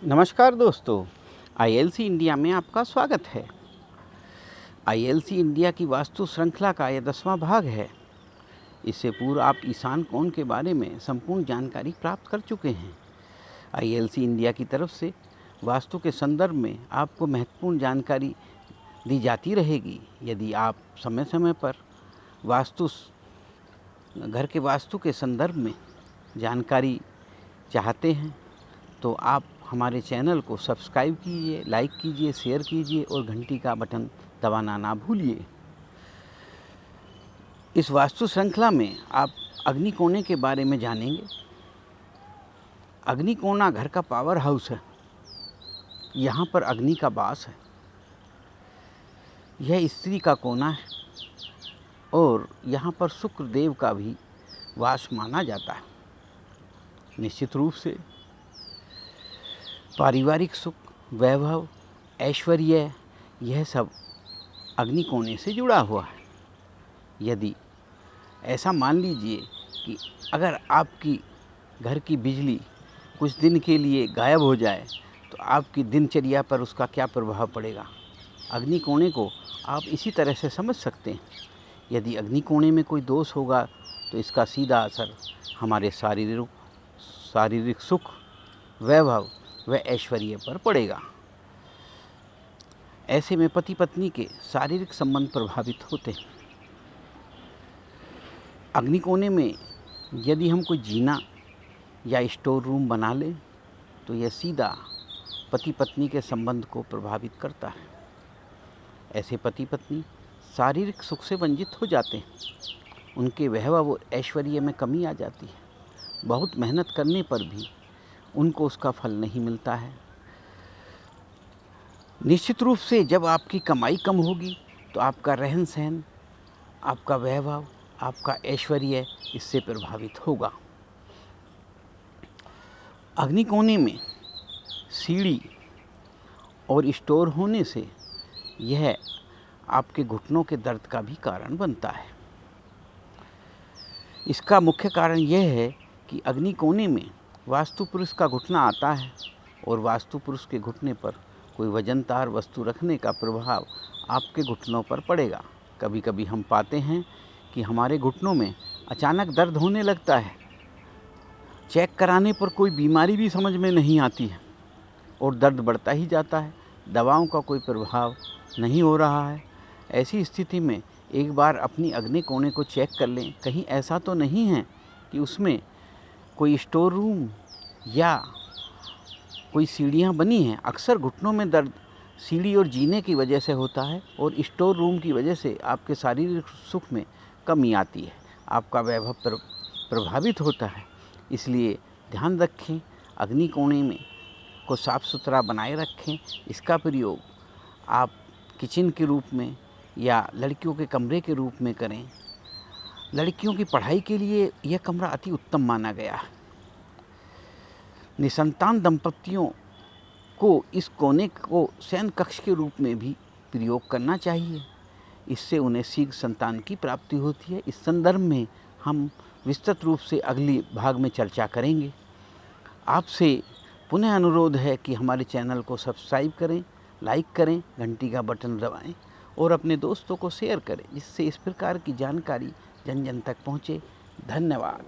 नमस्कार दोस्तों, ILC India में आपका स्वागत है। आईएलसी इंडिया की वास्तु श्रृंखला का यह 10वां भाग है। इससे पूर्व आप ईशान कोण के बारे में संपूर्ण जानकारी प्राप्त कर चुके हैं। आईएलसी इंडिया की तरफ से वास्तु के संदर्भ में आपको महत्वपूर्ण जानकारी दी जाती रहेगी। यदि आप समय समय पर घर के वास्तु के संदर्भ में जानकारी चाहते हैं तो आप हमारे चैनल को सब्सक्राइब कीजिए, लाइक कीजिए, शेयर कीजिए और घंटी का बटन दबाना ना भूलिए। इस वास्तु श्रृंखला में आप अग्निकोणे के बारे में जानेंगे। अग्निकोणा घर का पावर हाउस है। यहाँ पर अग्नि का वास है। यह स्त्री का कोना है और यहाँ पर शुक्र देव का भी वास माना जाता है। निश्चित रूप से पारिवारिक सुख, वैभव, ऐश्वर्य यह सब अग्निकोणे से जुड़ा हुआ है। यदि ऐसा मान लीजिए कि अगर आपकी घर की बिजली कुछ दिन के लिए गायब हो जाए तो आपकी दिनचर्या पर उसका क्या प्रभाव पड़ेगा। अग्निकोणे को आप इसी तरह से समझ सकते हैं। यदि अग्निकोणे में कोई दोष होगा तो इसका सीधा असर हमारे शारीरिक सुख, वैभव व ऐश्वर्य पर पड़ेगा। ऐसे में पति पत्नी के शारीरिक संबंध प्रभावित होते हैं। अग्निकोणे में यदि हम कोई जीना या स्टोर रूम बना लें तो यह सीधा पति पत्नी के संबंध को प्रभावित करता है। ऐसे पति पत्नी शारीरिक सुख से वंचित हो जाते हैं। उनके वैभव और ऐश्वर्य में कमी आ जाती है। बहुत मेहनत करने पर भी उनको उसका फल नहीं मिलता है। निश्चित रूप से जब आपकी कमाई कम होगी तो आपका रहन सहन, आपका वैभव, आपका ऐश्वर्य इससे प्रभावित होगा। अग्निकोणे में सीढ़ी और स्टोर होने से यह आपके घुटनों के दर्द का भी कारण बनता है। इसका मुख्य कारण यह है कि अग्निकोणे में वास्तु पुरुष का घुटना आता है और वास्तु पुरुष के घुटने पर कोई वजनदार वस्तु रखने का प्रभाव आपके घुटनों पर पड़ेगा। कभी कभी हम पाते हैं कि हमारे घुटनों में अचानक दर्द होने लगता है। चेक कराने पर कोई बीमारी भी समझ में नहीं आती है और दर्द बढ़ता ही जाता है। दवाओं का कोई प्रभाव नहीं हो रहा है। ऐसी स्थिति में एक बार अपनी अग्निकोणे को चेक कर लें। कहीं ऐसा तो नहीं है कि उसमें कोई स्टोर रूम या कोई सीढ़ियाँ बनी हैं। अक्सर घुटनों में दर्द सीढ़ी और जीने की वजह से होता है और स्टोर रूम की वजह से आपके शारीरिक सुख में कमी आती है। आपका वैभव प्रभावित होता है। इसलिए ध्यान रखें, अग्निकोणे में को साफ़ सुथरा बनाए रखें। इसका प्रयोग आप किचन के रूप में या लड़कियों के कमरे के रूप में करें। लड़कियों की पढ़ाई के लिए यह कमरा अति उत्तम माना गया है। निसंतान दंपतियों को इस कोने को शयन कक्ष के रूप में भी प्रयोग करना चाहिए। इससे उन्हें शीघ्र संतान की प्राप्ति होती है। इस संदर्भ में हम विस्तृत रूप से अगली भाग में चर्चा करेंगे। आपसे पुनः अनुरोध है कि हमारे चैनल को सब्सक्राइब करें, लाइक करें, घंटी का बटन दबाएं और अपने दोस्तों को शेयर करें, जिससे इस प्रकार की जानकारी जन जन तक पहुँचे। धन्यवाद।